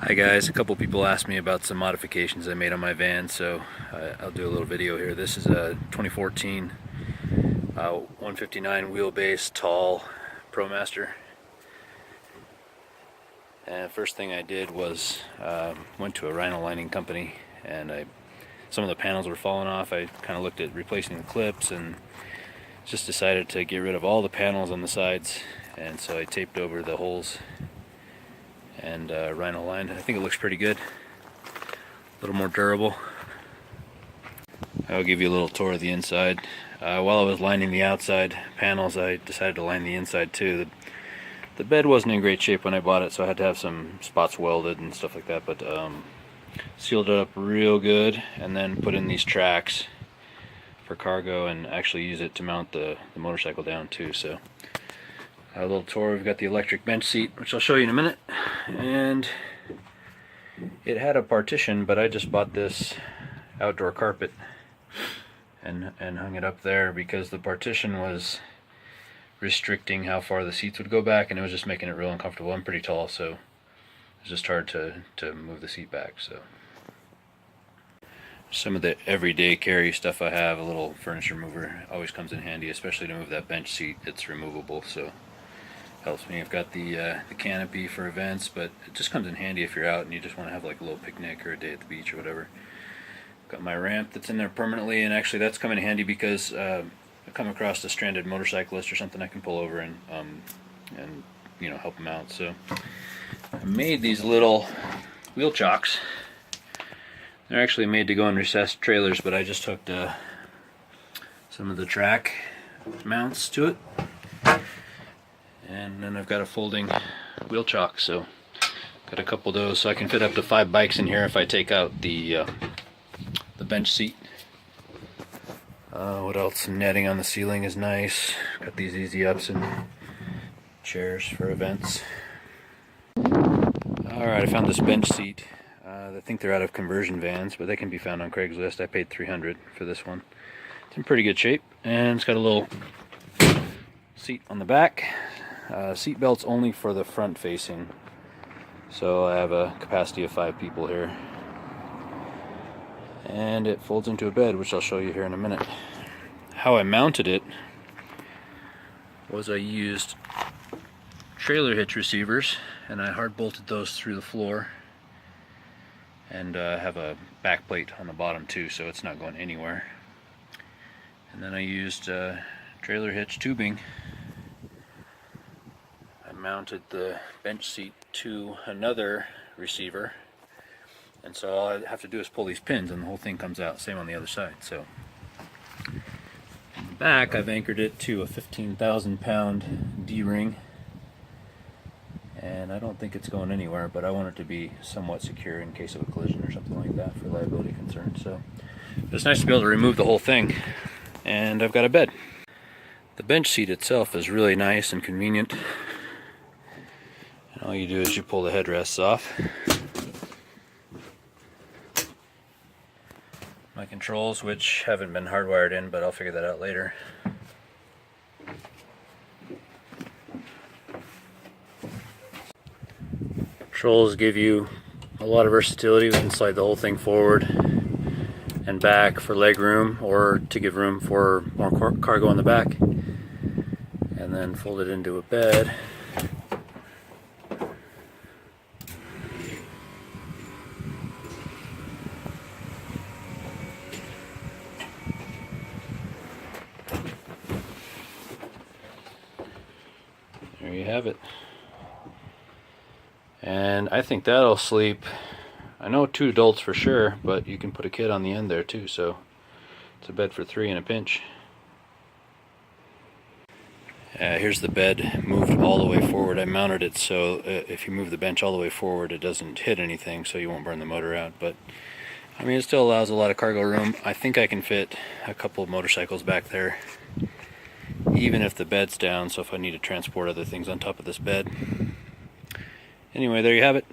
Hi guys, a couple people asked me about some modifications I made on my van, so I'll do a little video here. This is a 2014 159 wheelbase tall Promaster. And first thing I did was went to a rhino lining company, and some of the panels were falling off. I kind of looked at replacing the clips and just decided to get rid of all the panels on the sides, and so I taped over the holes and rhino lined. I think it looks pretty good, a little more durable. I'll give you a little tour of the inside. While I was lining the outside panels, I decided to line the inside too. The bed wasn't in great shape when I bought it, so I had to have some spots welded and stuff like that, but sealed it up real good, and then put in these tracks for cargo and actually use it to mount the motorcycle down too. So a little tour. We've got the electric bench seat, which I'll show you in a minute, and it had a partition, but I just bought this outdoor carpet and hung it up there because the partition was restricting how far the seats would go back, and it was just making it real uncomfortable. I'm pretty tall, so it's just hard to move the seat back. So some of the everyday carry stuff I have, a little furniture mover always comes in handy, especially to move that bench seat. It's removable, so helps me. I've got the canopy for events, but it just comes in handy if you're out and you just want to have like a little picnic or a day at the beach or whatever. Got my ramp that's in there permanently, and actually that's come in handy because I come across a stranded motorcyclist or something I can pull over and you know, help them out. So I made these little wheel chocks. They're actually made to go in recessed trailers, but I just hooked some of the track mounts to it. And then I've got a folding wheel chock, so got a couple of those, so I can fit up to 5 bikes in here if I take out the bench seat. What else? Netting on the ceiling is nice. Got these easy ups and chairs for events. Alright, I found this bench seat. I think they're out of conversion vans, but they can be found on Craigslist. I paid $300 for this one. It's in pretty good shape, and it's got a little seat on the back. Seat belts only for the front facing, so I have a capacity of 5 people here, and it folds into a bed, which I'll show you here in a minute. How I mounted it was I used trailer hitch receivers, and I hard bolted those through the floor, and have a back plate on the bottom too, so it's not going anywhere. And then I used trailer hitch tubing. Mounted the bench seat to another receiver, and so all I have to do is pull these pins and the whole thing comes out. Same on the other side. So in the back I've anchored it to a 15,000 pound D-ring, and I don't think it's going anywhere, but I want it to be somewhat secure in case of a collision or something like that for liability concerns. So it's nice to be able to remove the whole thing, and I've got a bed. The bench seat itself is really nice and convenient. All you do is you pull the headrests off. My controls, which haven't been hardwired in, but I'll figure that out later. Controls give you a lot of versatility. We can slide the whole thing forward and back for leg room, or to give room for more cargo on the back, and then fold it into a bed. There you have it. And I think that'll sleep, I know 2 adults for sure, but you can put a kid on the end there too, so it's a bed for 3 in a pinch. Here's the bed moved all the way forward. I mounted it so if you move the bench all the way forward, it doesn't hit anything, so you won't burn the motor out. But I mean, it still allows a lot of cargo room. I think I can fit a couple of motorcycles back there, even if the bed's down, so if I need to transport other things on top of this bed. Anyway, there you have it.